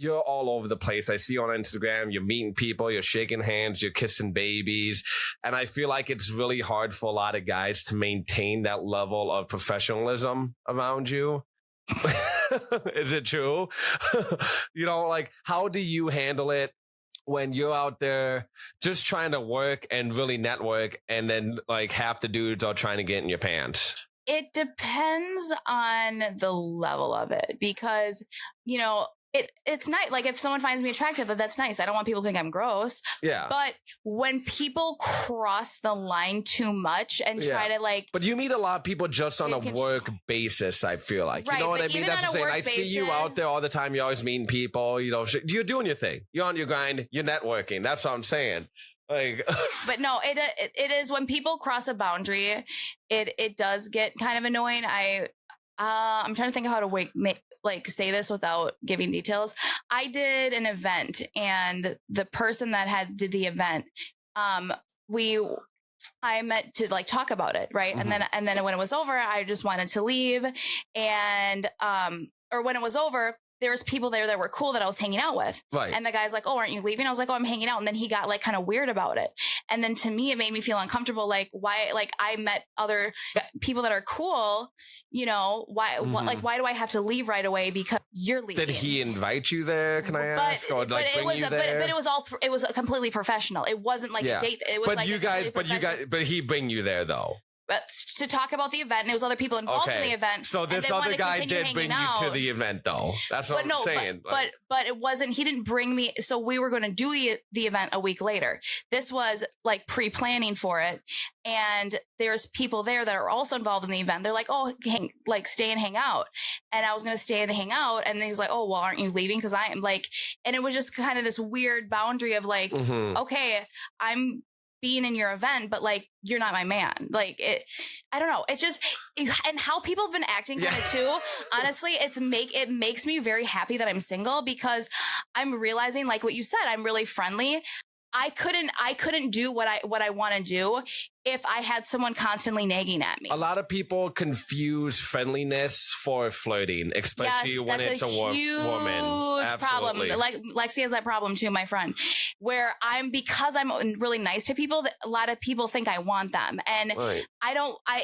you're all over the place. I see you on Instagram, you're meeting people, you're shaking hands, you're kissing babies. And I feel like it's really hard for a lot of guys to maintain that level of professionalism around you. Is it true? Like, how do you handle it when you're out there just trying to work and really network, and then like half the dudes are trying to get in your pants? It depends on the level of it, because, it's nice. Like, if someone finds me attractive, that's nice. I don't want people to think I'm gross. Yeah. But when people cross the line too much and try to like... But you meet a lot of people just on a work basis, I feel like. Right, you know what I mean? That's what I'm saying. I see you out there all the time. You're always meeting people. You're doing your thing. You're on your grind. You're networking. That's what I'm saying. Like, but no, it is when people cross a boundary, it does get kind of annoying. I'm trying to think of how to say this without giving details. I did an event, and the person that did the event, I met to like talk about it, right? Mm-hmm. And then when it was over, I just wanted to leave, and or when it was over, there was people there that were cool that I was hanging out with. Right. And the guy's like, "Oh, aren't you leaving?" I was like, "Oh, I'm hanging out." And then he got like kind of weird about it. And then to me, it made me feel uncomfortable. Like, why? Like, I met other people that are cool. Why? Mm-hmm. Why do I have to leave right away because you're leaving? Did he invite you there? Can I ask? Or like bring you there? But it was completely professional. It wasn't like a date. It was but he bring you there though. To talk about the event, and it was other people involved in the event. So this other guy did bring you to the event, though. That's what I'm saying. But it wasn't. He didn't bring me. So we were going to do the event a week later. This was like pre-planning for it, and there's people there that are also involved in the event. They're like, "Oh, stay and hang out," and I was going to stay and hang out, and he's like, "Oh, well, aren't you leaving?" Because I am like, and it was just kind of this weird boundary of like, okay, I'm being in your event, but like, you're not my man. Like, I don't know. It's just, and how people have been acting kind of too. Honestly, it makes me very happy that I'm single, because I'm realizing, like what you said, I'm really friendly. I couldn't do what I want to do if I had someone constantly nagging at me. A lot of people confuse friendliness for flirting, especially when it's a woman. Huge problem. Like Lexi has that problem too, my friend, where because I'm really nice to people, a lot of people think I want them, and right.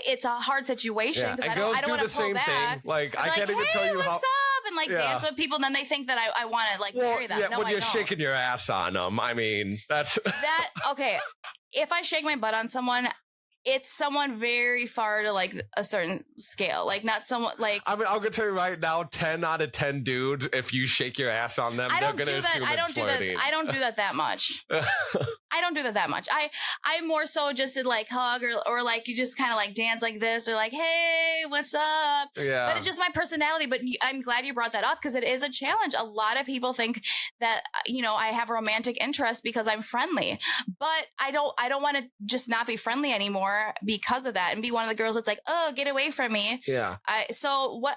It's a hard situation because I don't want to pull back. Like, I can't even tell you how. And like dance with people, and then they think that I want to like marry them. Yeah, when you're shaking your ass on them, I mean, that's okay. If I shake my butt on someone, it's someone very far to like a certain scale, like not someone like. I mean, I'm gonna tell you right now, 10 out of 10 dudes, if you shake your ass on them, they're gonna assume it's flirting. I don't do that much. I don't do that much. I more so just did like hug or like you just kind of like dance like this or like, hey, what's up? Yeah. But it's just my personality. But I'm glad you brought that up because it is a challenge. A lot of people think that, I have romantic interest because I'm friendly, but I don't want to just not be friendly anymore because of that and be one of the girls that's like, oh, get away from me. Yeah. How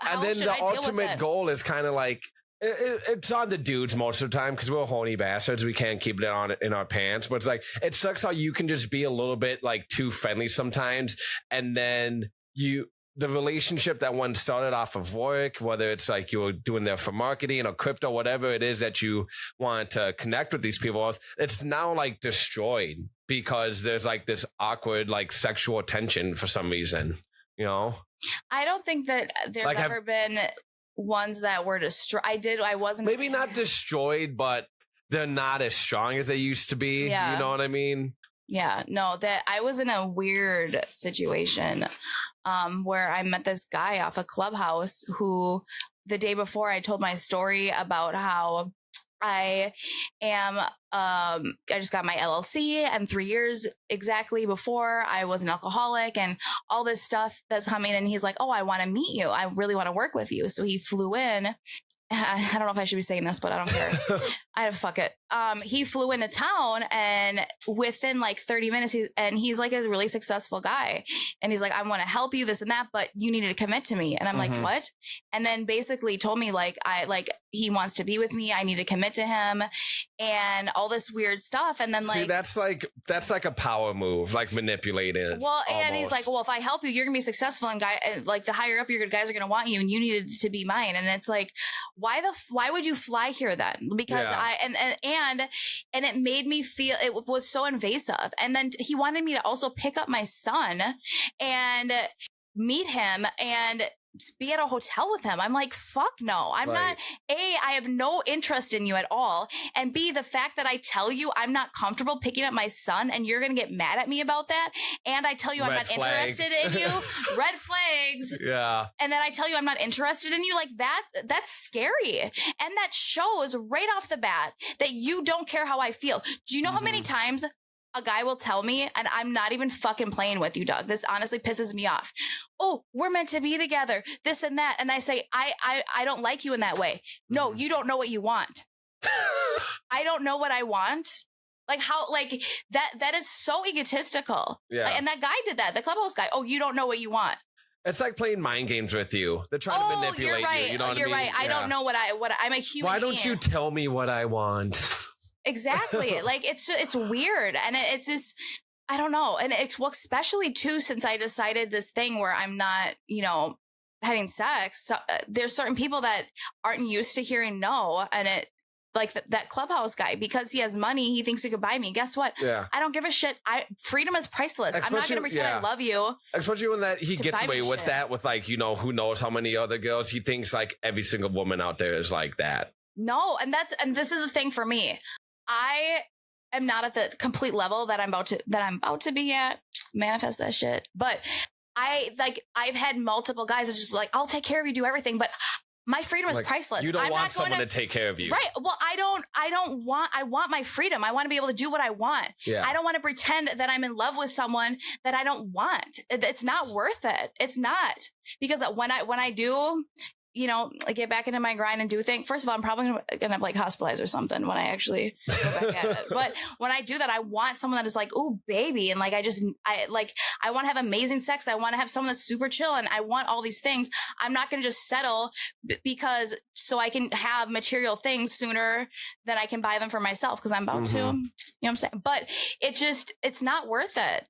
and then should the I deal with ultimate it? goal is kind of like, it's on the dudes most of the time because we're horny bastards. We can't keep it on in our pants. But it's like, it sucks how you can just be a little bit like too friendly sometimes. And then the relationship that one started off of work, whether it's like you're doing there for marketing or crypto, whatever it is that you want to connect with these people with, it's now like destroyed because there's like this awkward like sexual tension for some reason, I don't think that there's like ever been ones that were destroyed. I wasn't maybe not destroyed, but they're not as strong as they used to be. Yeah. You know what I mean? Yeah, no, that I was in a weird situation where I met this guy off a Clubhouse who the day before I told my story about how I just got my LLC and 3 years exactly before I was an alcoholic and all this stuff that's coming. And he's like, oh, I want to meet you. I really want to work with you. So he flew in. I don't know if I should be saying this, but I don't care. fuck it. He flew into town, and within like 30 minutes, he's like a really successful guy. And he's like, I want to help you, this and that, but you needed to commit to me. And I'm like, what? And then basically told me like, he wants to be with me. I need to commit to him and all this weird stuff. And then see, that's like a power move, like manipulated. Well, and he's like, well, if I help you, you're going to be successful. And like the higher up your guys are going to want you, and you needed to be mine. And it's like, why would you fly here then? Because and it made me feel, it was so invasive. And then he wanted me to also pick up my son and meet him and be at a hotel with him. I'm like, fuck no. I'm not. A, I have no interest in you at all. And B, the fact that I tell you I'm not comfortable picking up my son and you're going to get mad at me about that. And I tell you I'm not interested in you. Red flags. Yeah. And then I tell you I'm not interested in you. Like that's scary. And that shows right off the bat that you don't care how I feel. Do you know how many times a guy will tell me, and I'm not even fucking playing with you, Doug, this honestly pisses me off. Oh, we're meant to be together, this and that. And I say, I don't like you in that way. No, you don't know what you want. I don't know what I want. Like how, like that is so egotistical. Yeah. Like, and that guy did that, the clubhouse guy. Oh, you don't know what you want. It's like playing mind games with you. They're trying to manipulate you're right. you. You know what I mean? You're right. I don't know what I'm a human Why don't you tell me what I want? Exactly. Like it's weird. And it's just, I don't know. And especially too, since I decided this thing where I'm not, having sex, so, there's certain people that aren't used to hearing no. And it, like that clubhouse guy, because he has money, he thinks he could buy me. Guess what? Yeah. I don't give a shit. Freedom is priceless. I'm not going to pretend I love you. Especially when he gets away with that with like, who knows how many other girls. He thinks like every single woman out there is like that. No. And this is the thing for me. I am not at the complete level that I'm about to be at. Manifest that shit. But I've had multiple guys that just like, I'll take care of you, do everything. But my freedom is priceless. You don't want someone to take care of you. Right. Well, I want my freedom. I want to be able to do what I want. Yeah. I don't want to pretend that I'm in love with someone that I don't want. It's not worth it. It's not. Because when I do, I get back into my grind and do things. First of all, I'm probably going to end up like hospitalized or something when I actually go back at it. But when I do that, I want someone that is like, oh, baby. And like, I want to have amazing sex. I want to have someone that's super chill. And I want all these things. I'm not going to just settle because so I can have material things sooner than I can buy them for myself because I'm about to, you know what I'm saying? But it's not worth it.